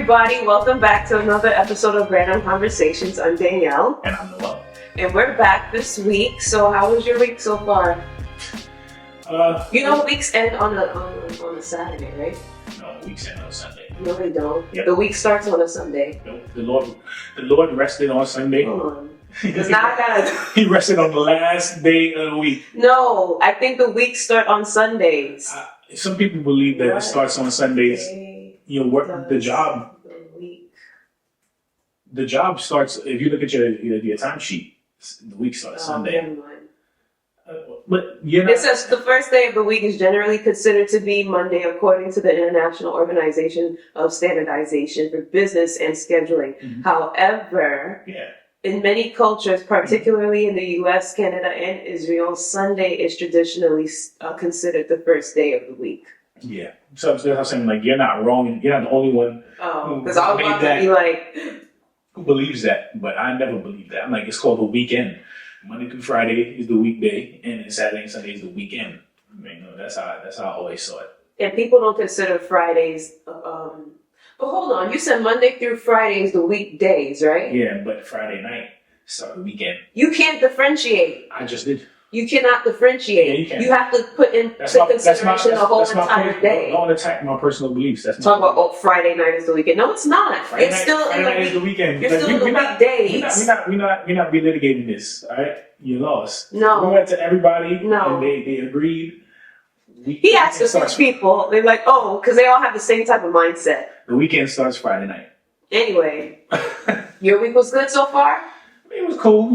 everybody. Welcome back to another episode of Random Conversations. I'm Danielle. And I'm Noel. And we're back this week. So how was your week so far? Weeks end on a Saturday, right? No, weeks end on Sunday. No, they don't. Yep. The week starts on a Sunday. Nope. The Lord rested on Sunday. Hold on. Because now I gotta... He rested on the last day of the week. No, I think the weeks start on Sundays. Some people believe that it starts on Sundays. The job starts, if you look at your timesheet, the week starts Sunday. Never mind. But it says the first day of the week is generally considered to be Monday according to the International Organization of Standardization for Business and Scheduling. Mm-hmm. However, in many cultures, particularly in the US, Canada, and Israel, Sunday is traditionally considered the first day of the week. Yeah. So I'm saying, like, you're not wrong. You're not the only one. Oh, because I was about to be like... Who believes that? But I never believed that. I'm like, it's called the weekend. Monday through Friday is the weekday, and then Saturday and Sunday is the weekend. I mean, that's how I always saw it. And people don't consider Fridays... but hold on, you said Monday through Friday is the weekdays, right? Yeah, but Friday night start the weekend. You can't differentiate. I just did. You cannot differentiate. Yeah, you can. You have to put into consideration the whole entire day. Don't attack my personal beliefs. Talk about Friday night is the weekend. No, it's not. Friday night is the weekend. You're still in the weekdays. We're not relitigating this. All right, you lost. No. We went to everybody. No. And they agreed. He asked a few people. They're like, oh, because they all have the same type of mindset. The weekend starts Friday night. Anyway, your week was good so far? It was cool,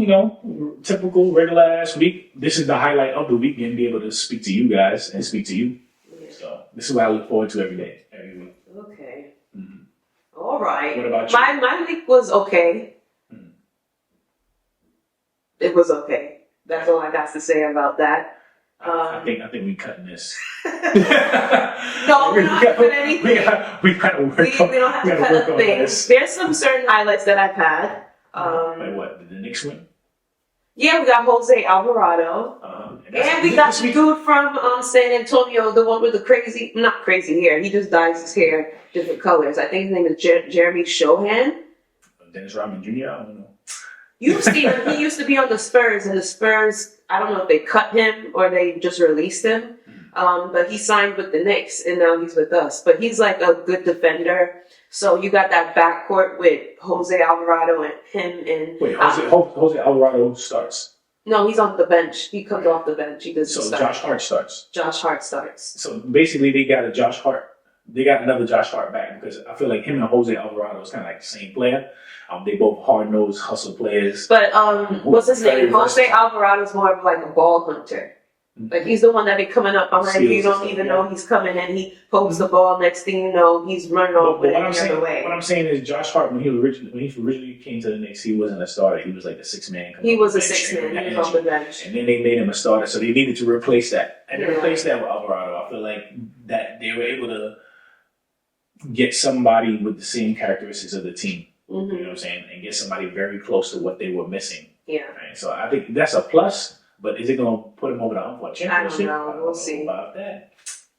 typical regular ass week. This is the highlight of the week, and be able to speak to you guys and speak to you. Yeah. So this is what I look forward to every day, every week. Okay. Mm-hmm. All right. What about you? My week was okay. Mm-hmm. It was okay. That's all I got to say about that. I think we cutting this. No, we don't have to cut anything. We gotta work. We don't have to cut a thing. There's some certain highlights that I've had. Like what? Did the Knicks win? Yeah, we got Jose Alvarado. And we got the dude from San Antonio, the one with the not crazy hair. He just dyes his hair different colors. I think his name is Jeremy Shohan. Dennis Rodman Jr., I don't know. You've seen him. He used to be on the Spurs, and the Spurs, I don't know if they cut him or they just released him. But he signed with the Knicks, and now he's with us. But he's like a good defender. So you got that backcourt with Jose Alvarado and him and... Wait, Jose Alvarado starts? No, he's on the bench. He comes off the bench. He doesn't start. Josh Hart starts? Josh Hart starts. So basically they got another Josh Hart back, because I feel like him and Jose Alvarado is kind of like the same player. They both hard-nosed hustle players. But what's his name? Jose Alvarado is more of like a ball hunter. Like, he's the one that be coming up behind you. You don't even know he's coming, and he pokes the ball. Next thing you know, he's running off with it the other way. What I'm saying is, Josh Hart, when he originally came to the Knicks, he wasn't a starter. He was like a six-man. He was a six-man. He was on the bench. And then they made him a starter, so they needed to replace that. And they replaced that with Alvarado. I feel like that they were able to get somebody with the same characteristics of the team. Mm-hmm. You know what I'm saying? And get somebody very close to what they were missing. Yeah. Right? So I think that's a plus. But is it going to put him over the hump for a championship? I don't know. We'll see. About that.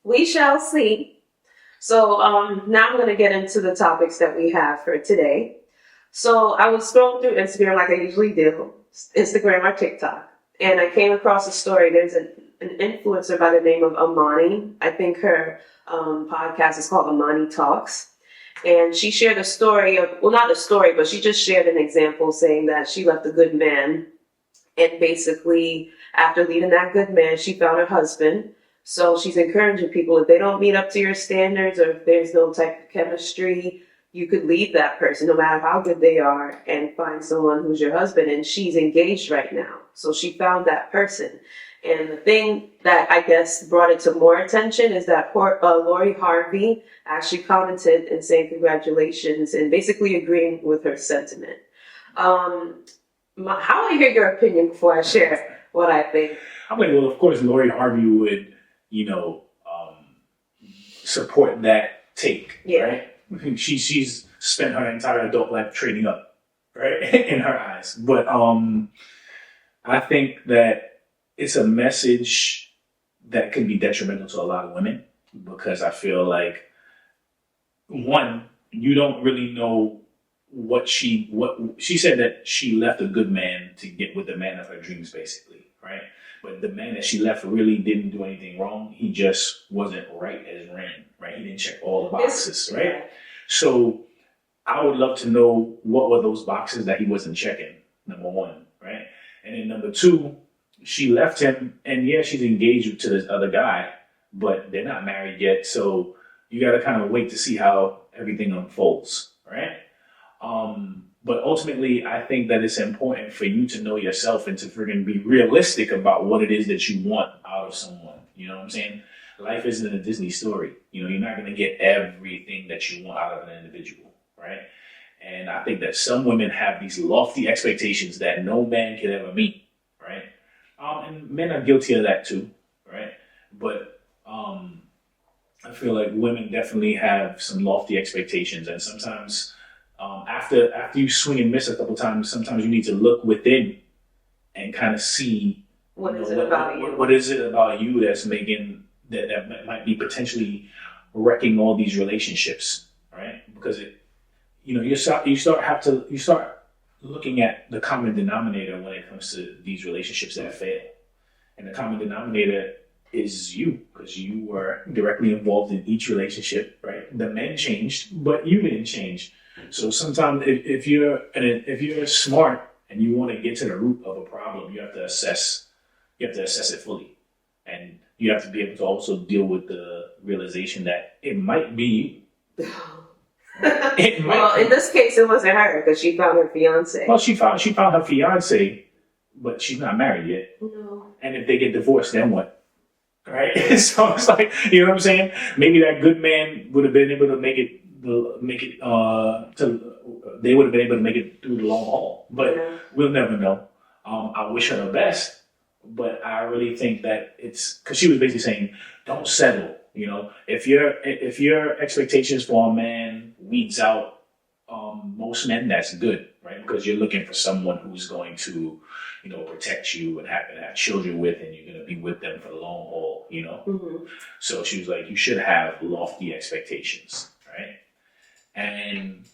We shall see. So now I'm going to get into the topics that we have for today. So I was scrolling through Instagram like I usually do, Instagram or TikTok, and I came across a story. There's an influencer by the name of Amani. I think her podcast is called Amani Talks. And she shared a story of, well, not a story, but she just shared an example saying that she left a good man. And basically, after leaving that good man, she found her husband. So she's encouraging people, if they don't meet up to your standards or if there's no type of chemistry, you could leave that person, no matter how good they are, and find someone who's your husband. And she's engaged right now. So she found that person. And the thing that I guess brought it to more attention is that Lori Harvey actually commented and saying congratulations and basically agreeing with her sentiment. How do I hear your opinion before I share what I think? I'm like, well, of course, Lori Harvey would, support that take, right? She's spent her entire adult life trading up, right, in her eyes. But I think that it's a message that can be detrimental to a lot of women, because I feel like, one, you don't really know what she said, that she left a good man to get with the man of her dreams, basically, right? But the man that she left really didn't do anything wrong. He just wasn't right as Ren, right? He didn't check all the boxes, right? So I would love to know what were those boxes that he wasn't checking, number one, right? And then number two, she left him, and yeah, she's engaged to this other guy, but they're not married yet, so you got to kind of wait to see how everything unfolds, right? But ultimately, I think that it's important for you to know yourself and to friggin' be realistic about what it is that you want out of someone. You know what I'm saying? Life isn't a Disney story. You know, you're not going to get everything that you want out of an individual, right? And I think that some women have these lofty expectations that no man can ever meet, right? And men are guilty of that too, right? But I feel like women definitely have some lofty expectations, and sometimes after you swing and miss a couple times, sometimes you need to look within and kind of see what is it about you? What is it about you that's making that might be potentially wrecking all these relationships, right? Because you start looking at the common denominator when it comes to these relationships that fail, and the common denominator is you, because you were directly involved in each relationship, right? The men changed, but you didn't change. So sometimes if you're smart and you want to get to the root of a problem, you have to assess it fully, and you have to be able to also deal with the realization that it might be you. Well, in this case, it wasn't her because she found her fiance. Well, she found her fiance, but she's not married yet. No. And if they get divorced, then what? Right? So it's like, you know what I'm saying? Maybe that good man would have been able to make it. They would have been able to make it through the long haul, but we'll never know. I wish her the best, but I really think that it's because she was basically saying, don't settle. You know, if your expectations for a man weeds out most men, that's good, right? Because you're looking for someone who's going to, protect you and have children with, and you're going to be with them for the long haul, Mm-hmm. So she was like, you should have lofty expectations, right? And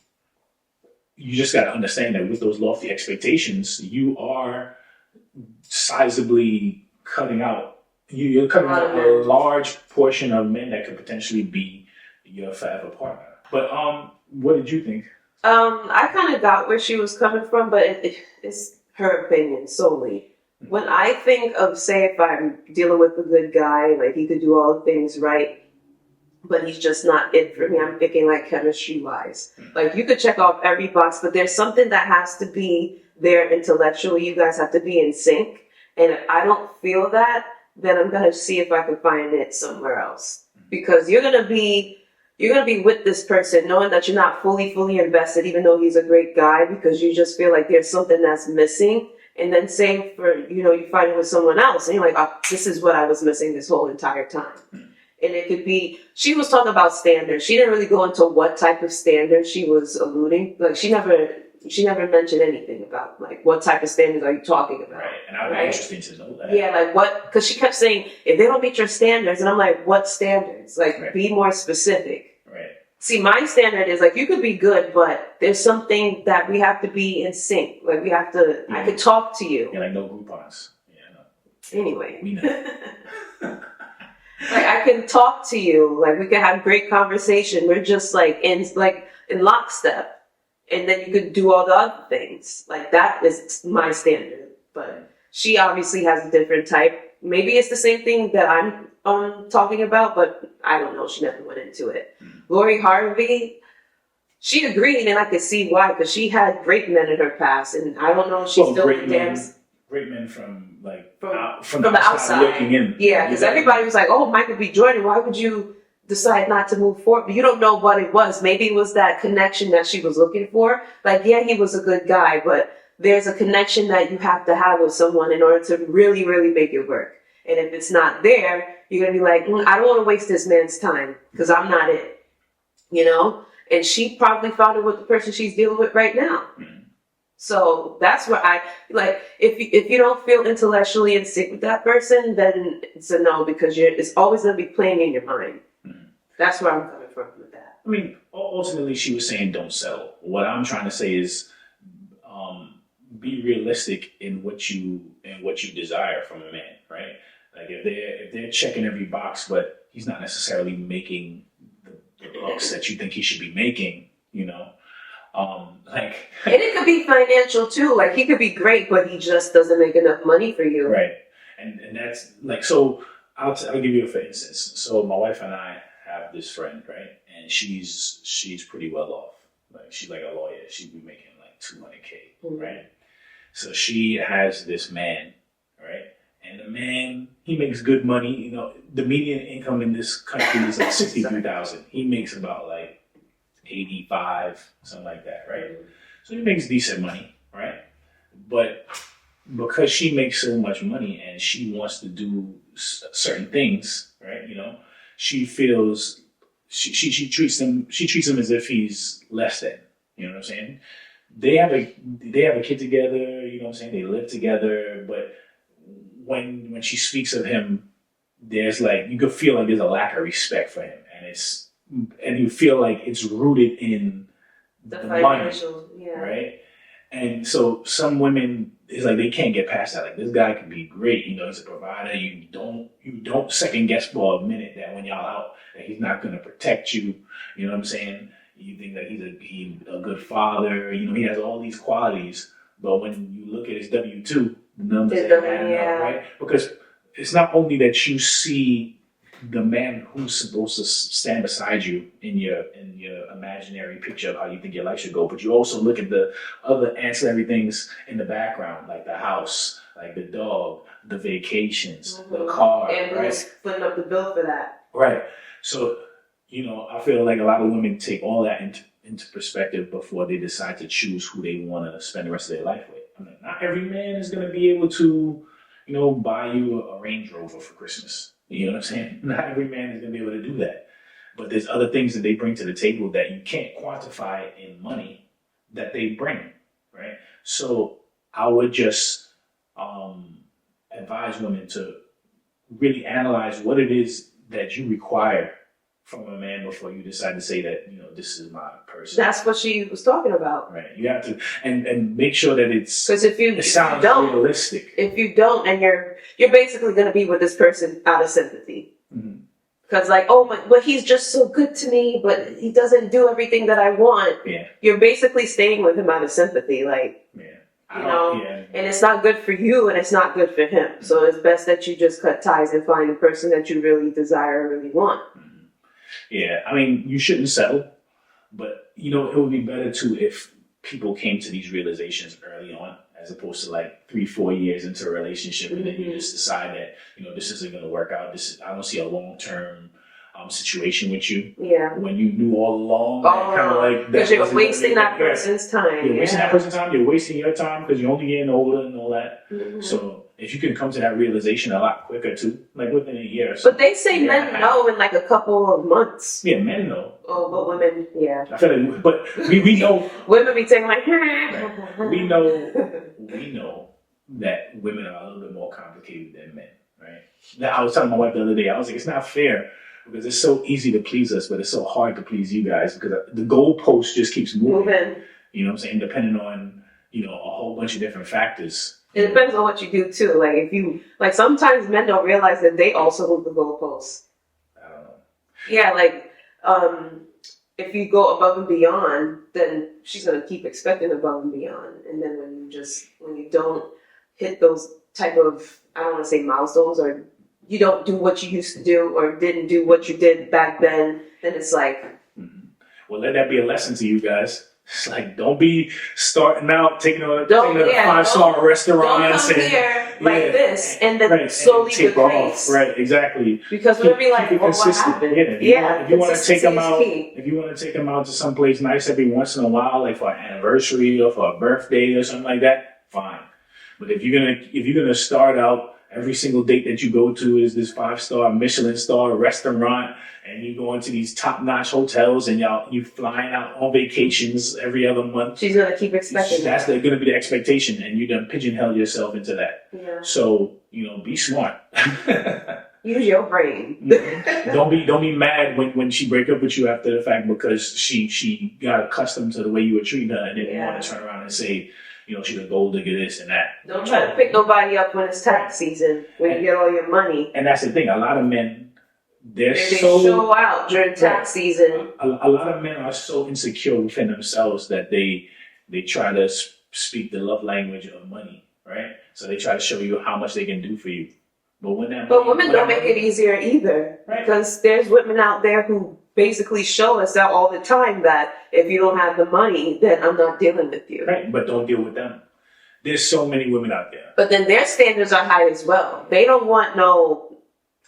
you just got to understand that with those lofty expectations, you are sizably cutting out. You're cutting out a large portion of men that could potentially be your forever partner. But what did you think? I kind of got where she was coming from, but it's her opinion solely. Mm-hmm. When I think of, say, if I'm dealing with a good guy, like he could do all the things right, but he's just not it for me, I'm thinking like chemistry-wise. Mm-hmm. Like you could check off every box, but there's something that has to be there intellectually. You guys have to be in sync. And if I don't feel that, then I'm going to see if I can find it somewhere else. Because you're going to be with this person knowing that you're not fully invested, even though he's a great guy, because you just feel like there's something that's missing. And then say you find it with someone else and you're like, oh, this is what I was missing this whole entire time. And it could be, she was talking about standards. She didn't really go into what type of standards she was alluding. Like she never mentioned anything about like what type of standards are you talking about. Right, and I'd be interested to know that. Yeah, like what, because she kept saying, if they don't meet your standards, and I'm like, what standards? Like be more specific. Right. See, my standard is like, you could be good, but there's something that we have to be in sync. Like we have to, I could talk to you. Yeah, like no Groupons. Yeah, no. Anyway. We know. Like I can talk to you, like we can have great conversation. We're just like in lockstep. And then you could do all the other things. Like that is my standard. But she obviously has a different type. Maybe it's the same thing that I'm talking about, but I don't know. She never went into it. Lori Harvey, she agreed, and I could see why, because she had great men in her past, and I don't know if she's still great men from the outside looking in. Yeah, because everybody was like, "Oh, Michael B. Jordan, why would you decide not to move forward?" You don't know what it was. Maybe it was that connection that she was looking for. Like, yeah, he was a good guy, but there's a connection that you have to have with someone in order to really, really make it work. And if it's not there, you're going to be like, I don't want to waste this man's time because I'm not it. And she probably found it with the person she's dealing with right now. So that's where I like, if you don't feel intellectually in sync with that person, then it's a no, because it's always going to be playing in your mind. That's where I'm coming from with that. I mean, ultimately, she was saying don't settle. What I'm trying to say is, be realistic in what you desire from a man, right? Like if they're checking every box, but he's not necessarily making the bucks that you think he should be making, you know, like. And it could be financial too. Like he could be great, but he just doesn't make enough money for you. Right, and that's like so. I'll give you a for instance. So my wife and I have this friend, right, and she's pretty well off. Like she's like a lawyer. She'd be making like $200K, right? So she has this man, right? And the man, he makes good money. You know, the median income in this country is like 63,000. He makes about like 85, something like that, right? So he makes decent money, right? But because she makes so much money and she wants to do certain things, right? You know, she feels she treats him as if he's less than. You know what I'm saying? They have a kid together. You know what I'm saying? They live together, but when she speaks of him, there's like you could feel like there's a lack of respect for him, and you feel like it's rooted in the money, right? And so some women, it's like they can't get past that. Like this guy can be great, you know, he's a provider. You don't second guess for a minute that when y'all out that he's not going to protect you. You know what I'm saying? You think that he's a good father. You know, he has all these qualities. But when you look at his W-2, the numbers ain't adding up, right? Because it's not only that you see the man who's supposed to stand beside you in your imaginary picture of how you think your life should go, but you also look at the other ancillary things in the background, like the house, like the dog, the vacations, the car, and right? who's putting up the bill for that? Right. So, you know, I feel like a lot of women take all that into perspective before they decide to choose who they want to spend the rest of their life with. I mean, not every man is going to be able to, you know, buy you a Range Rover for Christmas. You know what I'm saying? Not every man is going to be able to do that. But there's other things that they bring to the table that you can't quantify in money that they bring, right? So I would just advise women to really analyze what it is that you require from a man before you decide to say that, you know, this is my person. That's what she was talking about. Right. You have to, and make sure that it sounds realistic. If you don't, and you're basically going to be with this person out of sympathy. Because like, oh, but he's just so good to me, but he doesn't do everything that I want. Yeah. You're basically staying with him out of sympathy. Like, you know, and it's not good for you and it's not good for him. So it's best that you just cut ties and find the person that you really desire or really want. Yeah, I mean, you shouldn't settle, but, you know, it would be better too if people came to these realizations early on, as opposed to like 3-4 years into a relationship and then you just decide that, you know, this isn't going to work out. I don't see a long-term situation with you. Yeah. When you knew all along, kind of like because you're wasting that person's time. You're wasting that person's time. You're wasting your time because you're only getting older and all that. So if you can come to that realization a lot quicker too, like within a year or so. But they say men know in like a couple of months. Yeah, men know. Oh, but women, yeah. I feel like, but we know. Women be saying like, we know that women are a little bit more complicated than men, right? Now, I was telling my wife the other day, I was like, it's not fair because it's so easy to please us, but it's so hard to please you guys because the goalpost just keeps moving. You know what I'm saying? Depending on, you know, a whole bunch of different factors. It depends on what you do too. Like if you, like sometimes men don't realize that they also move the goalposts. I don't know. Yeah, like if you go above and beyond, then she's gonna keep expecting above and beyond. And then when you don't hit those type of, I don't want to say milestones, or you don't do what you used to do or didn't do what you did back then it's like. Well, let that be a lesson to you guys. It's like, don't be starting out taking a 5-star restaurants don't come here like this and then slowly take decrease. Off. Right, exactly. Because we'll be like, well, what happened? If you want to take them out, to someplace nice every once in a while, like for an anniversary or for a birthday or something like that, fine. But if you're gonna start out, every single date that you go to is this 5-star Michelin star restaurant, and you go into these top-notch hotels, and you flying out on vacations every other month. She's gonna keep expecting. That's gonna be the expectation, and you done pigeonhole yourself into that. Yeah. So, you know, be smart. Use your brain. Don't be mad when she break up with you after the fact because she got accustomed to the way you were treating her and then you want to turn around and say, she's a gold digger, this and that. Don't try to pick nobody up when it's tax season, when you get all your money. And that's the thing. A lot of men, they show out during tax season. A lot of men are so insecure within themselves that they try to speak the love language of money, right? So they try to show you how much they can do for you. But women don't make it easier either, right? Because there's women out there who basically show us out all the time that if you don't have the money, then I'm not dealing with you. Right, but don't deal with them. There's so many women out there. But then their standards are high as well. They don't want no,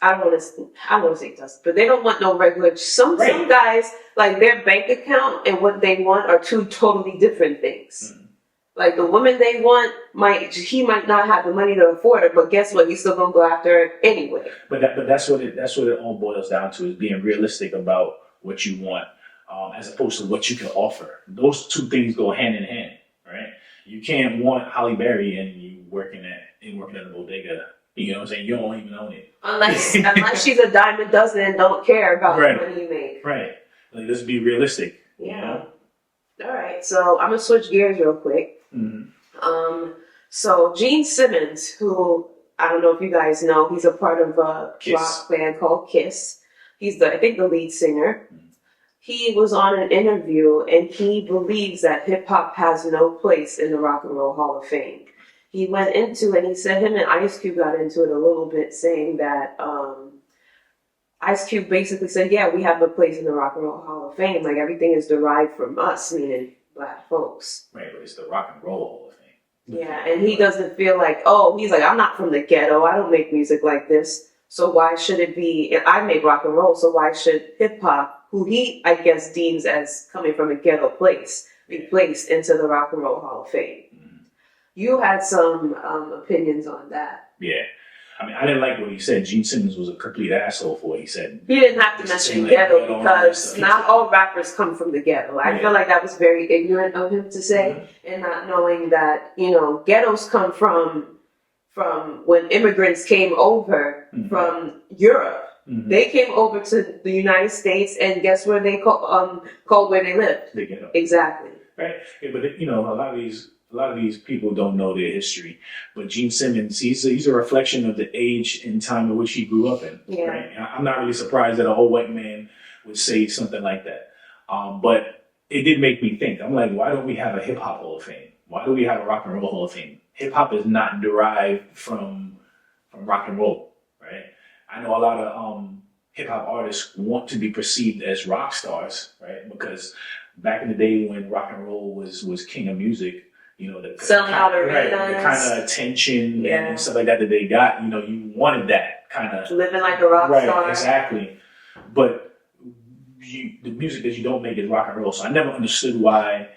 I don't want to say dust, but they don't want no regular. Some guys, like their bank account and what they want are two totally different things. Mm-hmm. Like the woman they want he might not have the money to afford her, but guess what? He's still gonna go after her anyway. But that's what it all boils down to, is being realistic about what you want, as opposed to what you can offer. Those two things go hand in hand, right? You can't want Halle Berry and you working at a bodega. You know what I'm saying? You don't even own it. Unless she's a dime a dozen and don't care about the money you make. Right. Like, let's be realistic. Yeah. You know? All right. So I'm gonna switch gears real quick. Mm-hmm. So Gene Simmons, who I don't know if you guys know, he's a part of a rock band called Kiss. He's I think the lead singer. Mm-hmm. He was on an interview and he believes that hip hop has no place in the Rock and Roll Hall of Fame. He went into and he said him and Ice Cube got into it a little bit, saying that Ice Cube basically said, yeah, we have a place in the Rock and Roll Hall of Fame. Like everything is derived from us, meaning Black folks. Right, but it's the Rock and Roll Hall of Fame. Yeah, and he doesn't feel like, he's like, I'm not from the ghetto. I don't make music like this. So why should it be, I make rock and roll, so why should hip hop, who he, I guess, deems as coming from a ghetto place, be placed into the Rock and Roll Hall of Fame? Mm-hmm. You had some opinions on that. Yeah. I mean, I didn't like what he said. Gene Simmons was a complete asshole for what he said. He didn't have to mention ghetto because not all rappers come from the ghetto. I feel like that was very ignorant of him to say, and not knowing that, ghettos come from when immigrants came over from Europe. Mm-hmm. They came over to the United States, and guess where they called where they lived? The ghetto. Exactly. Right. Yeah, but a lot of these people don't know their history. But Gene Simmons, he's a reflection of the age and time in which he grew up in. Yeah. Right? I'm not really surprised that an old white man would say something like that. But it did make me think. I'm like, why don't we have a hip hop Hall of Fame? Why do we have a Rock and Roll Hall of Fame? Hip hop is not derived from rock and roll, right? I know a lot of hip hop artists want to be perceived as rock stars, right? Because back in the day when rock and roll was king of music, selling out arenas, the kind of attention and stuff like that they got, you wanted that kind of living like a rock star. Right, exactly. But the music that you don't make is rock and roll. So I never understood why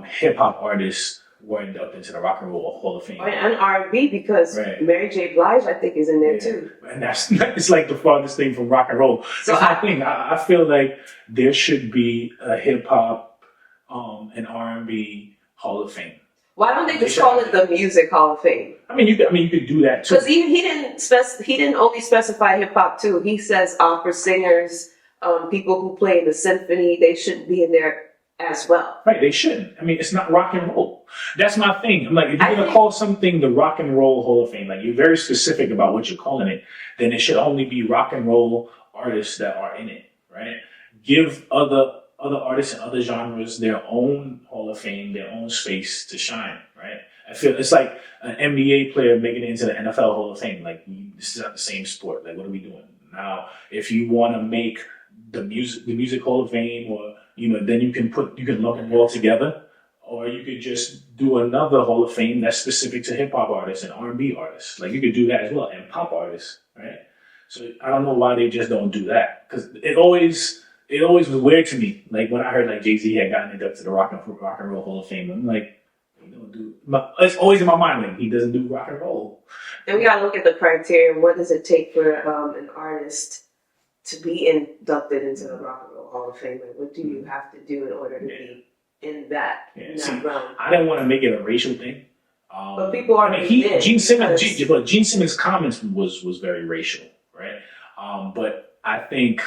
hip hop artists were inducted into the Rock and Roll Hall of Fame. And R&B, because Mary J. Blige, I think, is in there too. And it's like the farthest thing from rock and roll. So I feel like there should be a hip hop and R&B Hall of Fame. Why don't they just call it the Music Hall of Fame? I mean, you could do that too. Because he didn't only specify hip hop too. He says opera singers, people who play in the symphony, they shouldn't be in there as well. Right, they shouldn't. I mean, it's not rock and roll. That's my thing. I'm like, if you're going to call something the Rock and Roll Hall of Fame, like you're very specific about what you're calling it, then it should only be rock and roll artists that are in it, right? Give other artists and other genres their own Hall of Fame, their own space to shine, right? I feel it's like an NBA player making it into the NFL Hall of Fame. Like, this is not the same sport. Like, what are we doing? Now, if you want to make the music Hall of Fame, or then you can lump them all together, or you could just do another Hall of Fame that's specific to hip hop artists and R&B artists. Like, you could do that as well, and pop artists, right? So I don't know why they just don't do that, because it always was weird to me. Like when I heard like Jay-Z had gotten inducted to the Rock and Roll Hall of Fame, I'm like, it's always in my mind, like he doesn't do rock and roll. And we gotta look at the criteria. What does it take for an artist to be inducted into the Rock and Roll Hall of Fame? Like, what do you have to do in order to be in that realm? I didn't want to make it a racial thing. But people are. Gene Simmons' comments was very racial, right? But I think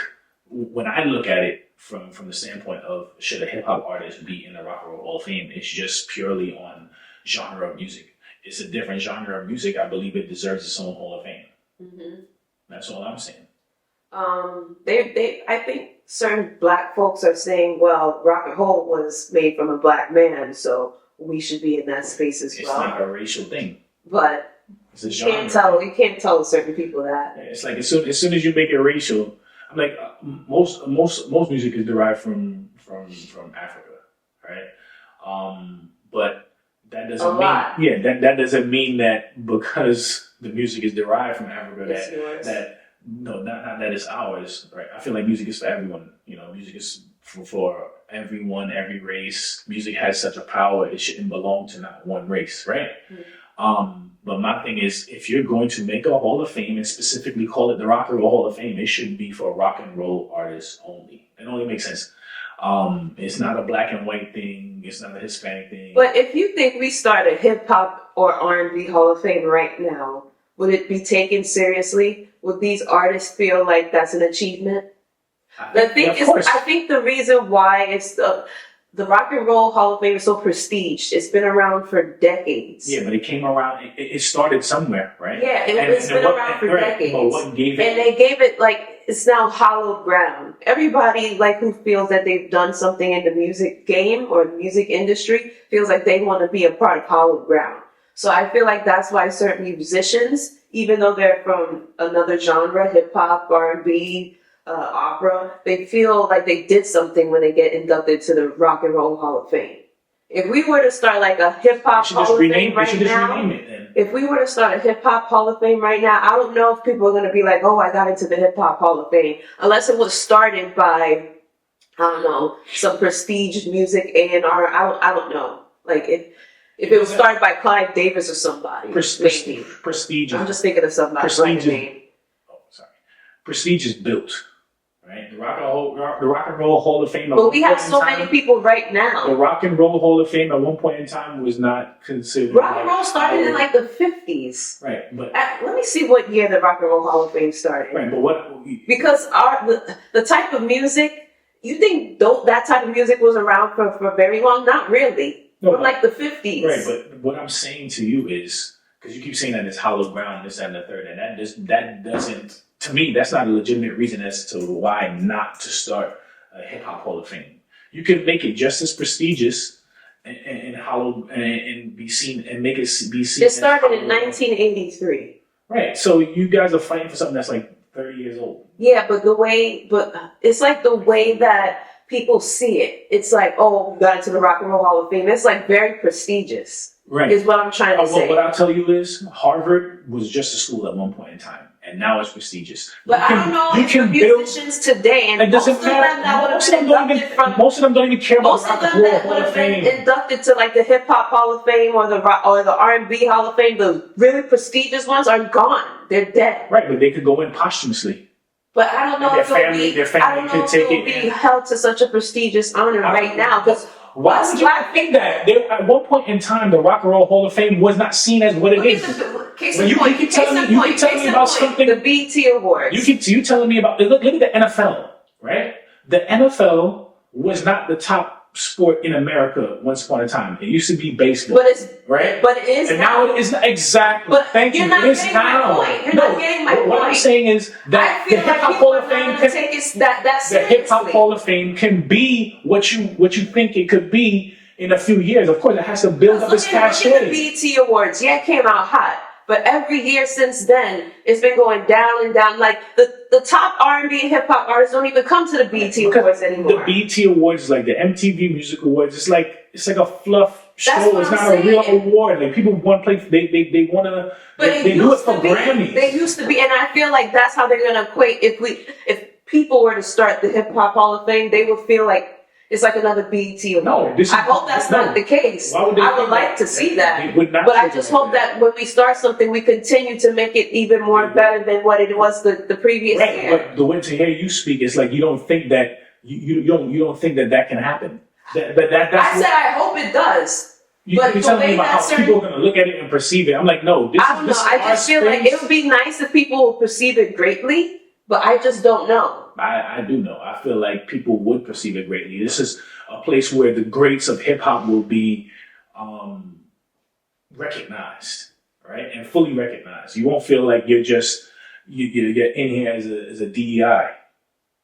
when I look at it from the standpoint of should a hip hop artist be in the Rock and Roll Hall of Fame, it's just purely on genre of music. It's a different genre of music. I believe it deserves its own Hall of Fame. Mm-hmm. That's all I'm saying. I think certain black folks are saying, well, rock and roll was made from a black man, so we should be in that space as well. It's not a racial thing. But you can't tell certain people that. Yeah, it's like as soon as you make it racial, I'm like most music is derived from Africa, right? But that doesn't mean that doesn't mean that because the music is derived from Africa not that it's ours, right? I feel like music is for everyone. Music is for everyone, every race. Music has such a power; it shouldn't belong to not one race, right? Mm-hmm. But my thing is, if you're going to make a Hall of Fame and specifically call it the Rock and Roll Hall of Fame, it should be for rock and roll artists only. It only makes sense. It's not a black and white thing. It's not a Hispanic thing. But if you think we start a hip hop or R&B Hall of Fame right now, would it be taken seriously? Would these artists feel like that's an achievement? I think the reason why it's the Rock and Roll Hall of Fame is so prestiged. It's been around for decades. Yeah, but it came around. It started somewhere, right? Yeah, it's been around for decades. But what gave it? And they gave it it's now hallowed ground. Everybody who feels that they've done something in the music game or music industry feels like they want to be a part of hallowed ground. So I feel like that's why certain musicians, even though they're from another genre, hip hop, R&B, opera, they feel like they did something when they get inducted to the Rock and Roll Hall of Fame. If we were to start a hip hop Hall of Fame right now, if we were to start a hip hop Hall of Fame right now, I don't know if people are going to be like, oh, I got into the hip hop Hall of Fame, unless it was started by, I don't know, some prestige music A&R. I don't know. If it was started by Clive Davis or somebody, maybe. Prestige. I'm just thinking of somebody. Prestige is built. Right, the Rock and Roll Hall of Fame. But we have so many people right now. The Rock and Roll Hall of Fame at one point in time was not considered. Rock and roll started in the 50s. Right, but let me see what year the Rock and Roll Hall of Fame started. Right, but because the type of music, you think that type of music was around for very long? Not really. No, from the 50s. Right, but what I'm saying to you is because you keep saying that it's hallowed ground, this and the third, and that doesn't. To me, that's not a legitimate reason as to why not to start a hip hop Hall of Fame. You can make it just as prestigious and hallowed and be seen and make it be seen. It started in 1983. Right. So you guys are fighting for something that's 30 years old. Yeah, but it's the way that people see it. It's oh, we got into the Rock and Roll Hall of Fame. It's very prestigious. Right. Is what I'm trying to say. What I'll tell you is Harvard was just a school at one point in time. And now it's prestigious. But I don't know if the musicians today, and most of them don't even care about most of them that would have been inducted to the Hip Hop Hall of Fame or the R&B Hall of Fame, the really prestigious ones are gone. They're dead. Right, but they could go in posthumously. But I don't know if it'll be held to such a prestigious honor right now because. Why would you think that? At one point in time, the Rock and Roll Hall of Fame was not seen as what it is. You keep telling me about something. The BET Awards. You telling me about look at the NFL, right? The NFL was not the top sport in America once upon a time. It used to be baseball, but right? But it is and now it is not exactly. But thank you. You're not getting my point. You're not getting my point. What I'm saying is that the Hip Hop Hall of Fame the Hip Hop Hall of Fame can be what you think it could be in a few years. Of course, it has to build up its cachet. Look at the BET Awards. Yeah, it came out hot. But every year since then, it's been going down and down. The top R&B and hip hop artists don't even come to the BET Awards anymore. The BET Awards is like the MTV Music Awards. It's like a fluff show. It's not a real award. People want to play. They want to. They do it for Grammys. They used to be, and I feel like that's how they're going to equate. If people were to start the Hip Hop Hall of Fame, they would feel like. It's like another BET award. No, I hope that's not the case. I would like to see that. But I just hope that when we start something, we continue to make it even more better than what it was the previous year. But the way to hear you speak is you don't think that you don't think that can happen. I hope it does. You're telling me about how people are going to look at it and perceive it. I'm like, no. I don't know. I just feel like it would be nice if people will perceive it greatly. but I just don't know. I do know. I feel like people would perceive it greatly. This is a place where the greats of hip hop will be recognized, right, and fully recognized. You won't feel like you're just you're in here as a DEI,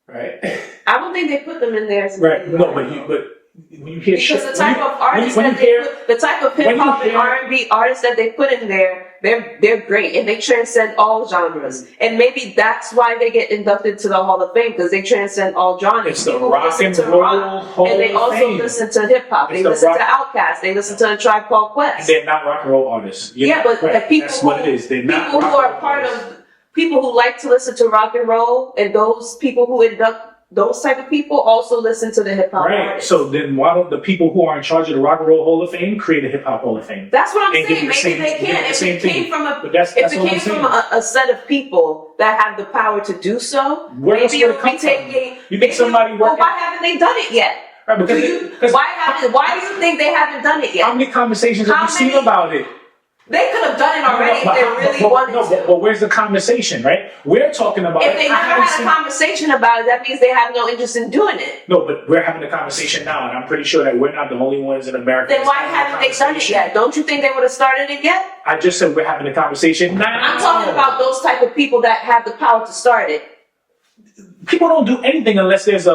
right? I don't think they put them in there as a right. DEI. No, but when you hear because the type of artists that they put, the type of hip hop and R&B artists that they put in there, they're great and they transcend all genres. And maybe that's why they get inducted to the Hall of Fame, because they transcend all genres. It's the rock and roll Hall of Fame. And they also listen to hip hop. They listen to Outkast. They listen to A Tribe Called Quest. They're not rock and roll artists. But people that's what it is. They're not people who are part of people who like to listen to rock and roll, and those people who induct those type of people also listen to the hip hop. Right. artists. So then why don't the people who are in charge of the Rock and Roll Hall of Fame create a hip hop Hall of Fame? That's what I'm And saying. give Maybe the they can. If it came from a set of people that have the power to do so, Where else maybe would it it would come be taking. from? You think somebody Well, working? why haven't they done it yet? Right, because Why do you think they haven't done it yet? how many conversations have you seen about it? They could have done it already if they really wanted to. But where's the conversation, right? We're talking about If they never had a conversation about it, that means they have no interest in doing it. No, but we're having a conversation now, and I'm pretty sure that we're not the only ones in America. Then why haven't they done it yet? Don't you think they would have started it yet? I just said we're having a conversation now. I'm talking about those type of people that have the power to start it. People don't do anything unless there's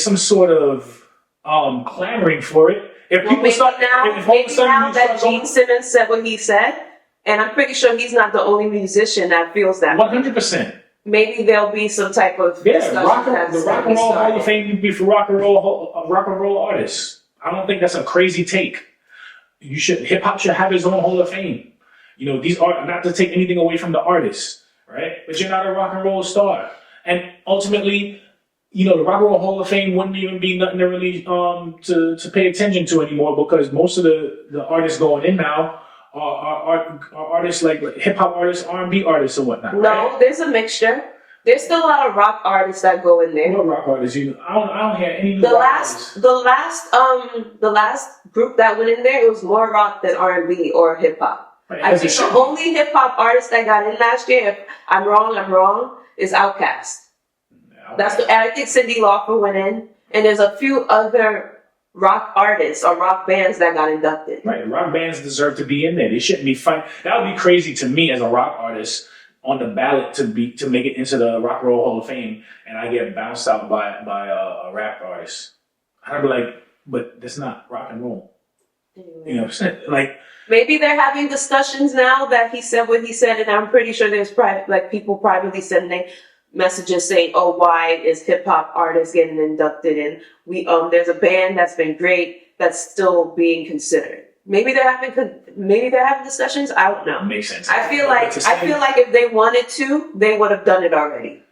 some sort of clamoring for it. If people maybe start now that Gene Simmons said what he said, and I'm pretty sure he's not the only musician that feels that. 100%. Maybe there'll be some type of the Rock and Roll Hall of Fame would be for rock and roll artists. I don't think that's a crazy take. Hip hop should have its own Hall of Fame. You know, these are not to take anything away from the artists, right? But you're not a rock and roll star, and ultimately, you know, the Rock and Roll Hall of Fame wouldn't even be nothing to really to pay attention to anymore, because most of the artists going in now are artists like hip hop artists, R&B artists, or whatnot. No, right? There's a mixture. There's still a lot of rock artists that go in there. What rock artists? I don't hear any. The last group that went in there, it was more rock than R&B or hip hop. Right, I think the only hip hop artist that got in last year, if I'm wrong, is Outkast. And I think Cyndi Lauper went in, and there's a few other rock artists or rock bands that got inducted. Right, rock bands deserve to be in there. They shouldn't be fine. That would be crazy to me as a rock artist on the ballot to make it into the Rock and Roll Hall of Fame, and I get bounced out by a rap artist. I'd be like, but that's not rock and roll. Anyway. You know what I'm saying? Like, maybe they're having discussions now that he said what he said, and I'm pretty sure there's people privately sending messages saying, "Oh, why is hip hop artists getting inducted?" And there's a band that's been great that's still being considered. Maybe they're having discussions. I don't know. Makes sense. I feel like if they wanted to, they would have done it already.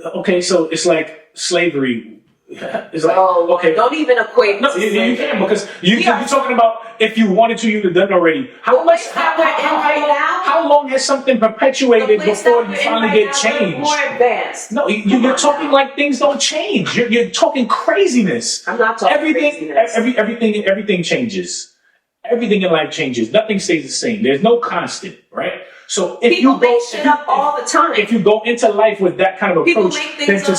Okay, so it's like slavery. It's like, okay, don't even equate. No, you can, because you're talking about if you wanted to, you'd have done it already. How long has something perpetuated before you finally get changed? More advanced. No, you're talking like things don't change. You're talking craziness. I'm not talking craziness. Everything changes. Everything in life changes. Nothing stays the same. There's no constant, right? So if people make shit up all the time. If you go into life with that kind of approach, then to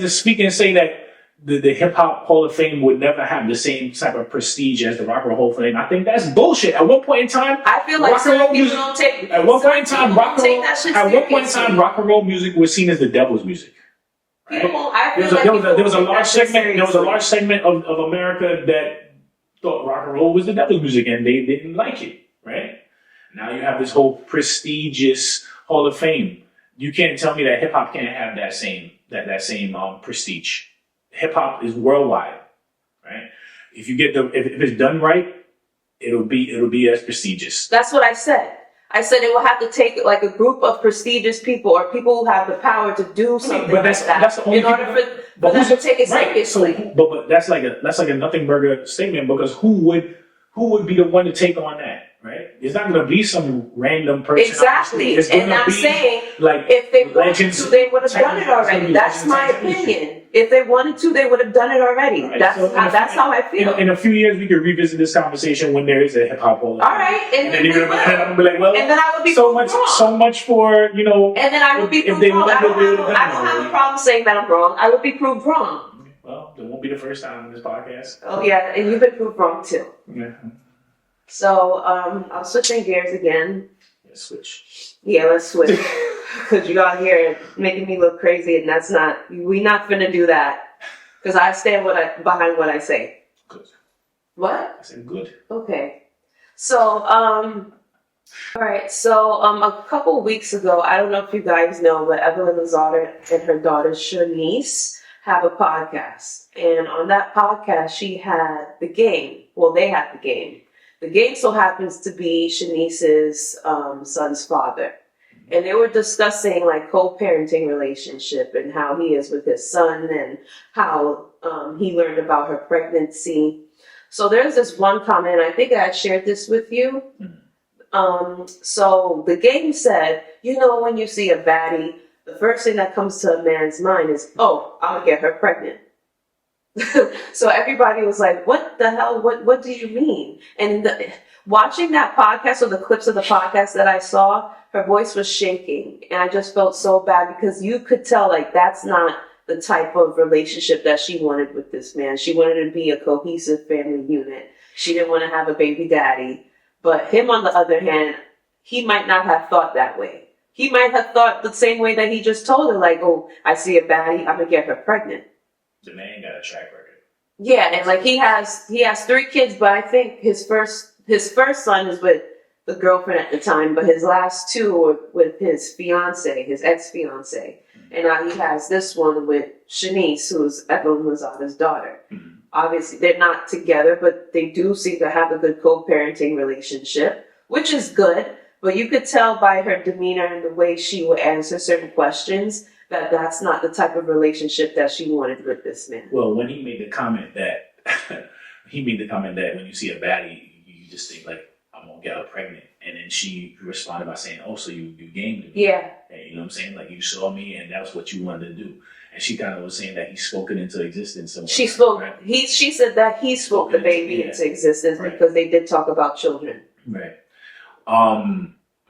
speak and say that the Hip Hop Hall of Fame would never have the same type of prestige as the Rock and Roll Hall of Fame, I think that's bullshit. At one point in time, I feel like some people don't take. At one point in time, rock and roll music was seen as the devil's music. Right? There was a large segment of America that thought rock and roll was the devil's music, and they didn't like it. Right? Now you have this whole prestigious Hall of Fame. You can't tell me that hip hop can't have that same prestige. Hip hop is worldwide, right? If it's done right, it'll be as prestigious. That's what I said. I said it will have to take like a group of prestigious people or people who have the power to do something that's the only in order for them to take it seriously. So, but that's like a nothing burger statement, because who would be the one to take on that? Right? It's not going to be some random person. Exactly. And I'm saying, like, if they wanted to, they would have done it already. That's my opinion. If they wanted to, they would have done it already. Right, That's how I feel. In a few years, we could revisit this conversation when there is a hip hop hall. All right, and then you're gonna be like, well, and then I would be so wrong. much for, you know. And then I would be proved wrong. I don't have a problem saying that I'm wrong. I would be proved wrong. Well, it won't be the first time on this podcast. Oh yeah, and you've been proved wrong too. Yeah. So I'm switching gears again. Yeah, switch. Yeah, let's switch. Because you out here making me look crazy, and that's not. We not finna do that. Because I stand behind what I say. Good. What? I said good. Okay. So all right. So a couple weeks ago, I don't know if you guys know, but Evelyn Lozada and her daughter Shanice have a podcast, and on that podcast, she had the game. Well, they had the game. The game so happens to be Shanice's son's father. And they were discussing like co-parenting relationship and how he is with his son and how he learned about her pregnancy. So there's this one comment, I think I had shared this with you. So the game said, you know, when you see a baddie, the first thing that comes to a man's mind is, oh, I'm gonna get her pregnant. So everybody was like, what the hell? What do you mean? And watching that podcast, or the clips of the podcast that I saw, her voice was shaking. And I just felt so bad because you could tell like that's not the type of relationship that she wanted with this man. She wanted to be a cohesive family unit. She didn't want to have a baby daddy. But him, on the other hand, he might not have thought that way. He might have thought the same way that he just told her, like, oh, I see a baddie, I'm going to get her pregnant. The man got a track record. Yeah, and like he has 3 kids, but I think his first son is with the girlfriend at the time, but his last 2 were with his fiance, his ex-fiance. Mm-hmm. And now he has this one with Shanice, who's Evelyn Lozada's daughter. Mm-hmm. Obviously, they're not together, but they do seem to have a good co-parenting relationship, which is good. But you could tell by her demeanor and the way she would answer certain questions that that's not the type of relationship that she wanted with this man. Well, when he made the comment that when you see a baddie, you just think like, I'm gonna get her pregnant, and then she responded by saying, "Oh, so you gamed me?" Yeah. And you know what I'm saying? Like you saw me, and that's what you wanted to do. And she kind of was saying that he spoke it into existence. Somewhere, she spoke. Right? She said that he spoke the baby into existence, right, because they did talk about children. Right.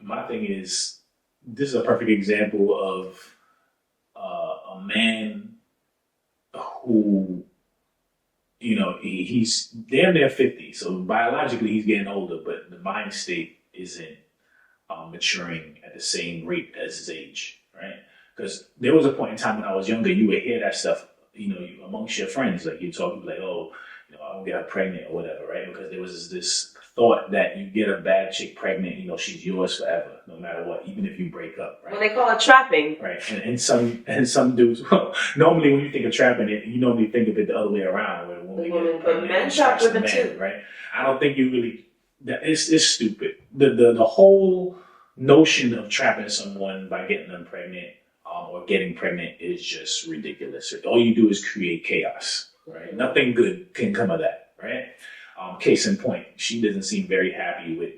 My thing is, this is a perfect example of a man who, you know, he's damn near 50, so biologically he's getting older, but the mind state isn't maturing at the same rate as his age, right? Because there was a point in time when I was younger, you would hear that stuff, you know, amongst your friends, like you talk like, oh, you know, I'll get her pregnant or whatever, right? Because there was this thought that you get a bad chick pregnant, you know, she's yours forever, no matter what, even if you break up, right? Well, they call it trapping. Right, and some dudes, well, normally when you think of trapping it, you normally think of it the other way around, where but men trap women too, right? I don't think you really, it's stupid. The whole notion of trapping someone by getting them pregnant or getting pregnant is just ridiculous. All you do is create chaos, right? Nothing good can come of that, right? Case in point, she doesn't seem very happy with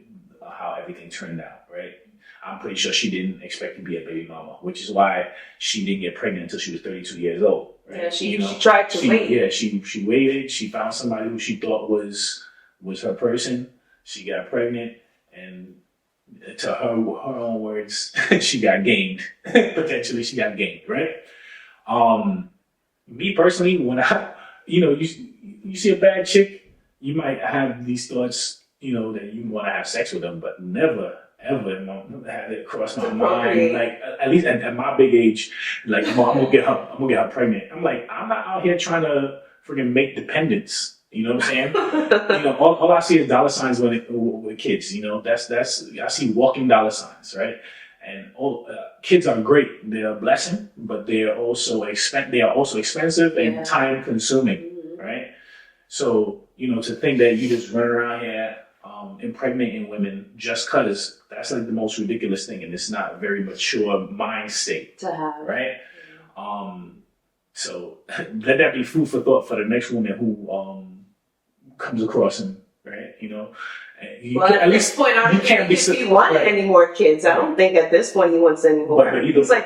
how everything turned out, right? I'm pretty sure she didn't expect to be a baby mama, which is why she didn't get pregnant until she was 32 years old, right? Yeah, she tried to wait. Yeah, she waited. She found somebody who she thought was her person. She got pregnant, and to her own words, she got gamed. Potentially, she got gamed, right? Me personally, when you see a bad chick, you might have these thoughts, you know, that you want to have sex with them, but never, ever have it cross my mind. Like, at least at my big age, like, I'm gonna get her pregnant. I'm like, I'm not out here trying to freaking make dependents. You know what I'm saying? You know, all I see is dollar signs with kids. You know, that's I see walking dollar signs, right? And kids are great. They're a blessing, but they are also expensive and time consuming, right? So, you know, to think that you just run around here impregnating women just cause, that's like the most ridiculous thing, and it's not a very mature mind state to have, right? So let that be food for thought for the next woman who comes across him, right? You know, at this point, I don't think he wanted any more kids. I don't think at this point he wants any more. But it's like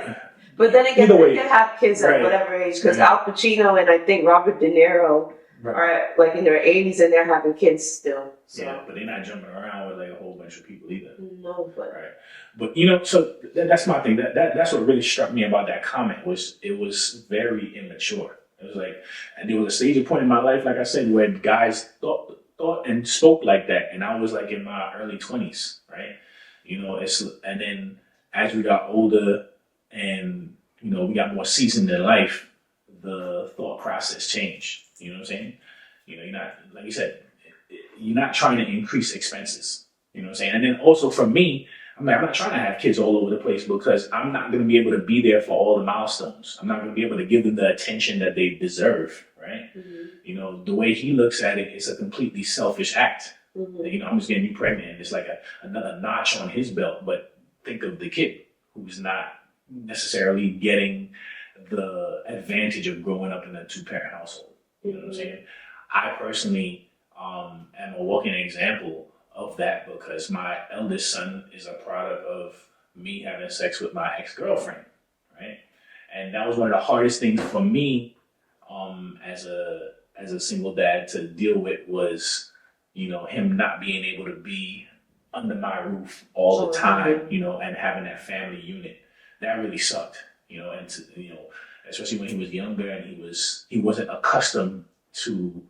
But then again, Either way, they can have kids at right. whatever age, because Right. Al Pacino and I think Robert De Niro are like in their 80s and they're having kids still. So. Yeah, but they're not jumping around with like a whole bunch of people either. No, but right. But you know, so that's my thing. That's what really struck me about that comment was it was very immature. It was like, and there was a stage, a point in my life, like I said, where guys thought and spoke like that, and I was like in my early 20s, right? You know, and then as we got older and you know we got more seasoned in life, the thought process changed. You know what I'm saying? You know, you're not, like you said, you're not trying to increase expenses. You know what I'm saying? And then also for me, I'm not trying to have kids all over the place because I'm not going to be able to be there for all the milestones. I'm not going to be able to give them the attention that they deserve, right? Mm-hmm. You know, the way he looks at it, it's a completely selfish act. Mm-hmm. You know, I'm just getting you pregnant, and it's like another notch on his belt. But think of the kid who's not necessarily getting the advantage of growing up in a two-parent household. You know what I'm saying? I personally am a walking example of that because my eldest son is a product of me having sex with my ex-girlfriend, right? And that was one of the hardest things for me as a single dad to deal with was, you know, him not being able to be under my roof all the time, you know, and having that family unit. That really sucked, you know, and you know, especially when he was younger and he wasn't accustomed to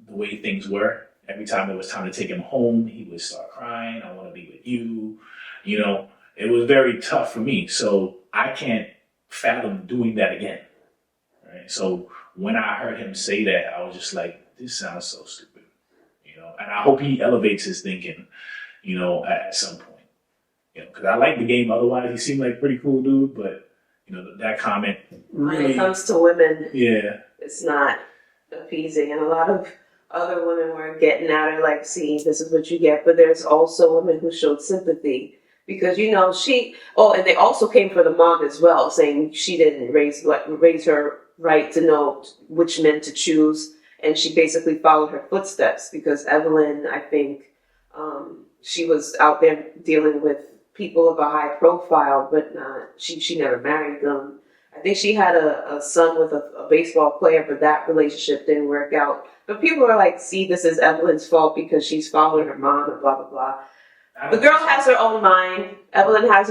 the way things were. Every time it was time to take him home, he would start crying. I want to be with you. You know, it was very tough for me. So I can't fathom doing that again. Right. So when I heard him say that, I was just like, this sounds so stupid. You know, and I hope he elevates his thinking, you know, at some point. You know, because I like the game. Otherwise, he seemed like a pretty cool dude. But, you know, that comment really... When it comes to women, yeah, it's not appeasing. And a lot of other women were getting at her like, see, this is what you get. But there's also women who showed sympathy because, you know, and they also came for the mom as well, saying she didn't raise her right to know which men to choose. And she basically followed her footsteps because Evelyn, I think, she was out there dealing with people of a high profile, but she never married them. I think she had a son with a baseball player, but that relationship didn't work out. But people are like, see, this is Evelyn's fault because she's following her mom and blah, blah, blah. The girl has her own mind. Evelyn has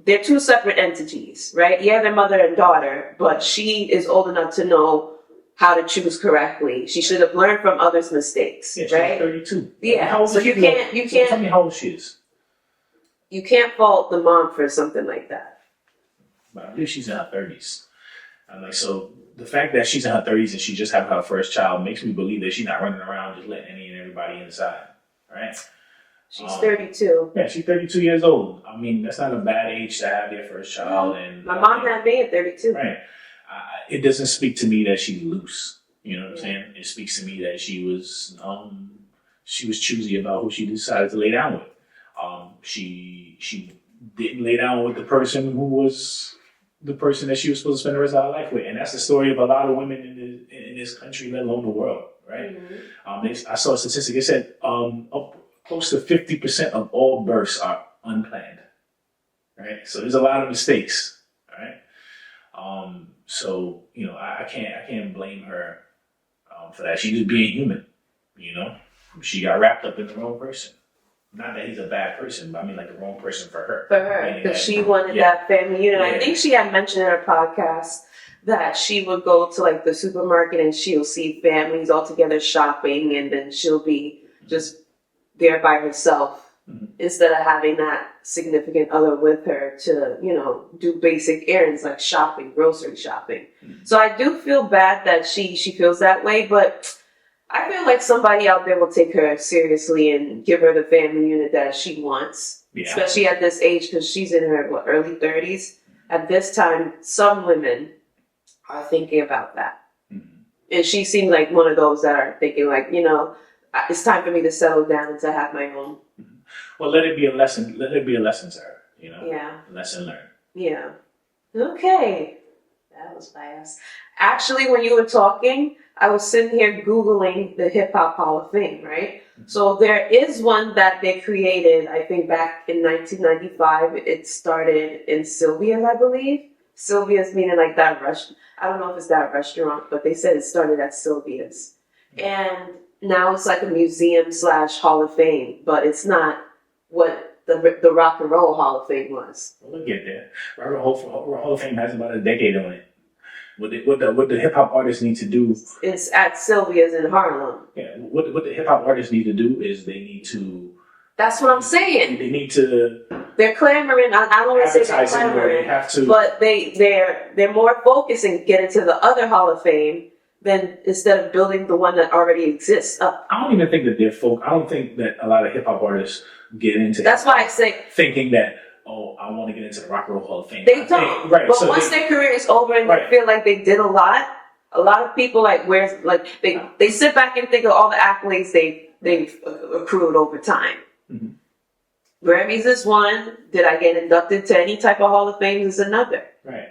they're two separate entities, right? Yeah, they're mother and daughter, but she is old enough to know how to choose correctly. She should have learned from others' mistakes, yeah, right? She's 32. Yeah, so you can't. Tell me how old she is. You can't fault the mom for something like that. But I believe she's in her 30s. I'm like, so the fact that she's in her 30s and she just had her first child makes me believe that she's not running around just letting any and everybody inside, right? She's 32. Yeah, she's 32 years old. I mean, that's not a bad age to have their first child. And my mom had me at 32. Right. It doesn't speak to me that she's loose. You know what I'm saying? It speaks to me that she was choosy about who she decided to lay down with. She didn't lay down with the person who was the person that she was supposed to spend the rest of her life with, and that's the story of a lot of women in this country, let alone the world, right? Mm-hmm. I saw a statistic. It said close to 50% of all births are unplanned, right? So there's a lot of mistakes, right? So you know, I can't blame her for that. She's just being human, you know. She got wrapped up in the wrong person. Not that he's a bad person, but I mean like the wrong person for her. For her, because she wanted that family unit. Yeah. I think she had mentioned in her podcast that she would go to like the supermarket and she'll see families all together shopping, and then she'll be just there by herself instead of having that significant other with her to, you know, do basic errands like shopping, grocery shopping. So I do feel bad that she feels that way, but I feel like somebody out there will take her seriously and give her the family unit that she wants, especially at this age, because she's in her early 30s. At this time, some women are thinking about that. And she seems like one of those that are thinking like, you know, it's time for me to settle down and to have my own. Well, let it be a lesson. Let it be a lesson to her, you know? Yeah. Lesson learned. Yeah. Okay. That was fast. Actually, when you were talking, I was sitting here Googling the Hip Hop Hall of Fame, right? So there is one that they created, I think back in 1995. It started in Sylvia, I believe. Sylvia's meaning like that I don't know if it's that restaurant, but they said it started at Sylvia's. And now it's like a museum / Hall of Fame, but it's not what the Rock and Roll Hall of Fame was. We'll get there. Rock and Roll Hall of Fame has about a decade on it. What the hip hop artists need to do. It's at Sylvia's in Harlem. Yeah. What the hip hop artists need to do is they need to. That's what I'm saying. They need to. They're clamoring. I don't want to say they're clamoring, they have to, but they're more focused and getting to the other Hall of Fame than instead of building the one that already exists up. I don't even think that I don't think that a lot of hip hop artists get into. That's why I say thinking that. Oh, I want to get into the Rock and Roll Hall of Fame. They don't. Right. But so once their career is over and they feel like they did a lot of people they sit back and think of all the accolades they've accrued over time. Mm-hmm. Grammys is one. Did I get inducted to any type of Hall of Fame is another. Right.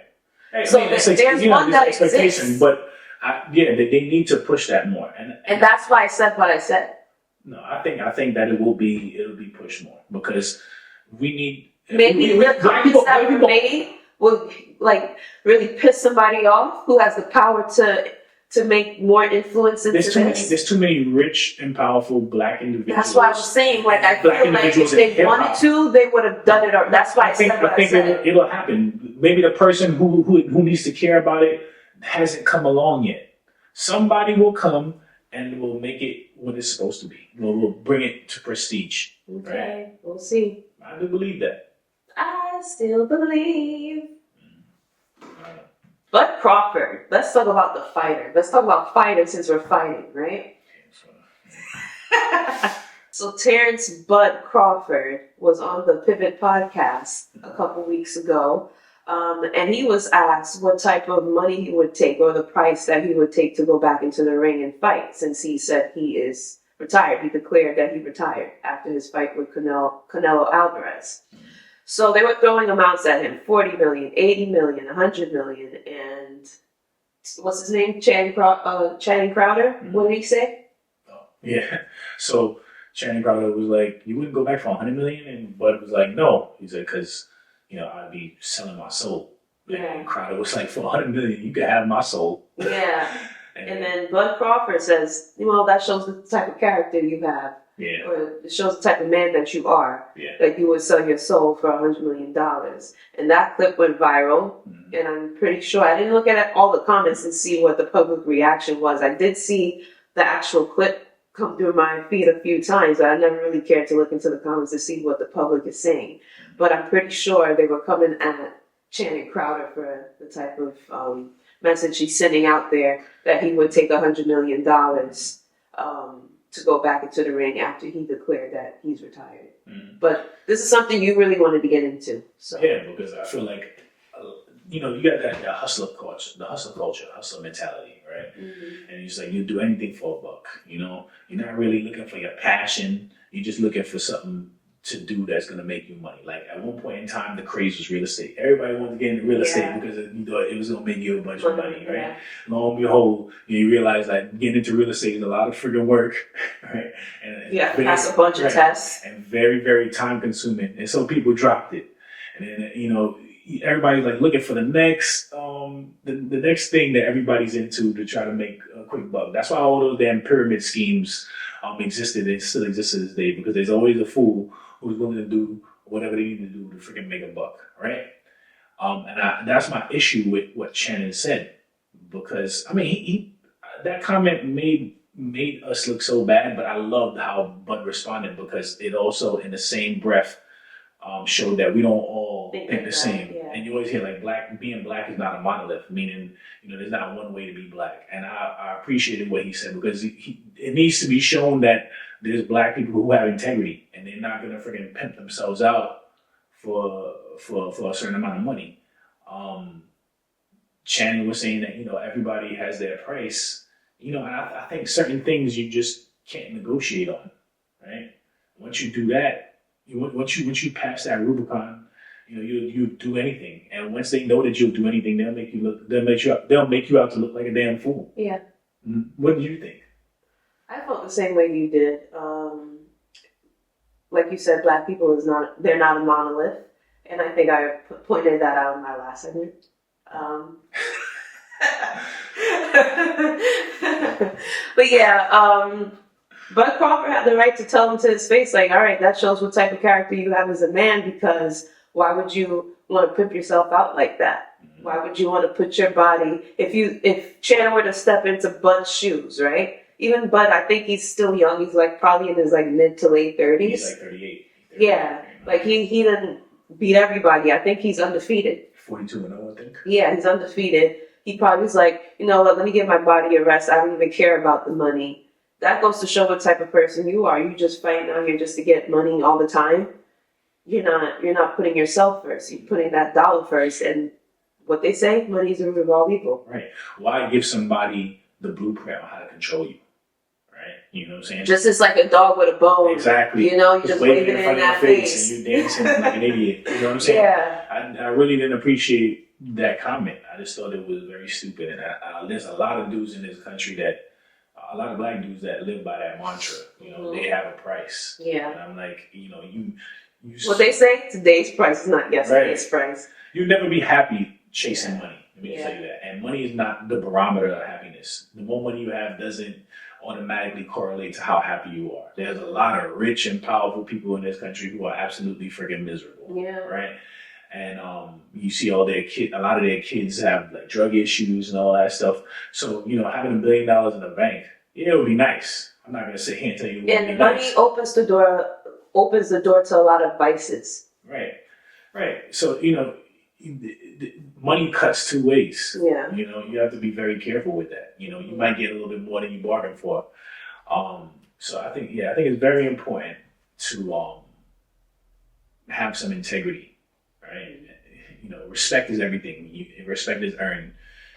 Hey, so there's one that exists. But they need to push that more. And that's why I said what I said. No, I think that it'll be pushed more because we need. Maybe the comments that were made will really piss somebody off who has the power to make more influence into this. There's too many rich and powerful black individuals. That's why I was saying, I feel like if they wanted to, they would have done it. Or that's why I think it'll happen. Maybe the person who needs to care about it hasn't come along yet. Somebody will come and will make it what it's supposed to be. We'll bring it to prestige. Okay, right? We'll see. I do believe that. I still believe. But Crawford, let's talk about the fighter. Let's talk about fighter since we're fighting, right? So Terrence Bud Crawford was on the Pivot podcast a couple weeks ago. And he was asked what type of money he would take or the price that he would take to go back into the ring and fight, since he said he is retired. He declared that he retired after his fight with Canelo Alvarez. So they were throwing amounts at him, 40 million, 80 million, 100 million, and what's his name? Channing Crowder? Mm-hmm. What did he say? Oh, yeah. So Channing Crowder was like, you wouldn't go back for 100 million? And Bud was like, no. He said, because, I'd be selling my soul. Yeah. And Crowder was like, for 100 million, you could have my soul. Yeah. And then Bud Crawford says, that shows the type of character you have. Yeah. Or it shows the type of man that you are. Yeah. That you would sell your soul for $100 million. And that clip went viral. Mm-hmm. And I'm pretty sure, I didn't look at all the comments and see what the public reaction was. I did see the actual clip come through my feed a few times, but I never really cared to look into the comments to see what the public is saying. But I'm pretty sure they were coming at Channing Crowder for the type of message he's sending out there that he would take $100 million to go back into the ring after he declared that he's retired. Mm-hmm. But this is something you really wanted to get into. So. Yeah, because I feel like, you got that hustler culture, hustler mentality, right? Mm-hmm. And it's like you do anything for a buck, You're not really looking for your passion. You're just looking for something to do that's going to make you money. Like at one point in time, the craze was real estate. Everybody wanted to get into real estate because it was going to make you a bunch of money, right? Yeah. Lo and behold, you realize that getting into real estate is a lot of friggin' work, right? And pass a bunch of tests. And very, very time consuming. And so people dropped it. And then, everybody's like looking for the next, the next thing that everybody's into to try to make a quick buck. That's why all those damn pyramid schemes existed. They still exist to this day because there's always a fool who's willing to do whatever they need to do to freaking make a buck, right? And that's my issue with what Channing said, because he that comment made us look so bad, but I loved how Bud responded because it also, in the same breath, showed that we don't all think the same. Yeah. And you always hear being black is not a monolith, meaning there's not one way to be black. And I appreciated what he said because it needs to be shown that there's black people who have integrity and they're not gonna freaking pimp themselves out for a certain amount of money. Channing was saying that everybody has their price. And I think certain things you just can't negotiate on, right? Once you do that, once you pass that Rubicon, you do anything. And once they know that you'll do anything, they'll make you out to look like a damn fool. Yeah. What do you think? I felt the same way you did. Like you said, black people they're not a monolith. And I think I pointed that out in my last segment. But yeah, Bud Crawford had the right to tell him to his face, like, all right, that shows what type of character you have as a man, because why would you want to pimp yourself out like that? Why would you want to put your body, if Chan were to step into Bud's shoes, right? Even Bud, I think he's still young. He's like probably in his like mid to late 30s. He's like 38. Yeah, like he didn't beat everybody. I think he's undefeated. 42-0, I think. Yeah, he's undefeated. He probably was like, you know what, let me give my body a rest. I don't even care about the money. That goes to show what type of person you are. You just fighting out here just to get money all the time. You're not putting yourself first. You're putting that dollar first. And what they say, money is the root of all evil. Right. Why give somebody the blueprint on how to control you? Right? You know what I'm saying? Just as like a dog with a bone. Exactly. You know, you just waving in front in of that your face face. and you dancing like an idiot. You know what I'm saying? Yeah. I really didn't appreciate that comment. I just thought it was very stupid. And there's a lot of dudes in this country a lot of black dudes that live by that mantra. You know, they have a price. Yeah. And I'm like, you know, you what they say, today's price is not yesterday's price. You'll never be happy chasing money. Let me tell you that. And money is not the barometer of happiness. The more money you have doesn't automatically correlate to how happy you are. There's a lot of rich and powerful people in this country who are absolutely freaking miserable. Yeah. Right? And you see a lot of their kids have like drug issues and all that stuff. So, you know, having $1 billion in the bank, it would be nice. I'm not going to sit here and tell you it would be money nice. opens the door to a lot of vices. Right. So, you know, money cuts two ways. Yeah. You know, you have to be very careful with that. You know, you might get a little bit more than you bargained for. So I think it's very important to have some integrity. Right? You know, respect is everything. Respect is earned.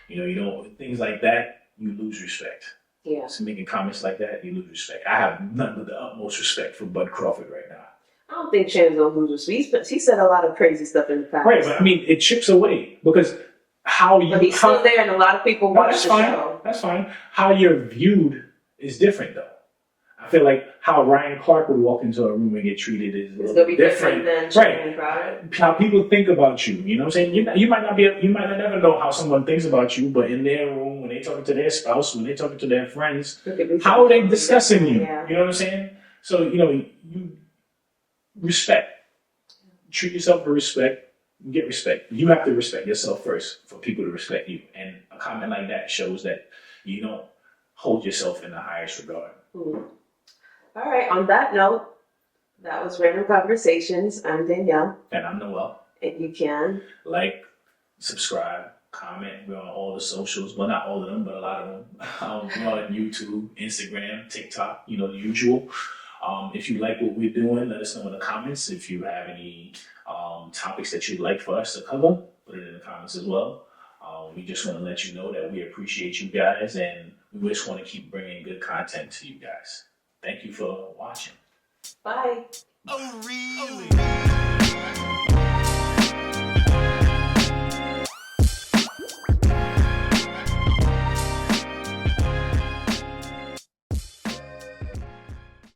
You know, things like that, you lose respect. Yeah. So making comments like that, you lose respect. I have none but the utmost respect for Bud Crawford right now. I don't think Chan's gonna lose respect. He said a lot of crazy stuff in the past. Right, but I mean, it chips away because But he's still there, and a lot of people watch the show. That's fine. How you're viewed is different, though. I feel like how Ryan Clark would walk into a room and get treated is It's gonna be different than right. Crowder. How people think about you, you know what I'm saying? You might not never know how someone thinks about you, but in their room, when they talking to their spouse, when they talking to their friends, how are they discussing you? Yeah. You know what I'm saying? So, you know, you respect. Treat yourself with respect. Get respect. You have to respect yourself first for people to respect you. And a comment like that shows that you don't hold yourself in the highest regard. All right, on that note, that was Random Conversations. I'm Danielle. And I'm Noel. And you can like, subscribe, comment. We're on all the socials. Well, not all of them, but a lot of them. We're on YouTube, Instagram, TikTok, you know, the usual. If you like what we're doing, let us know in the comments. If you have any topics that you'd like for us to cover, put it in the comments as well. We just want to let you know that we appreciate you guys, and we just want to keep bringing good content to you guys. Thank you for watching. Bye. Oh, really?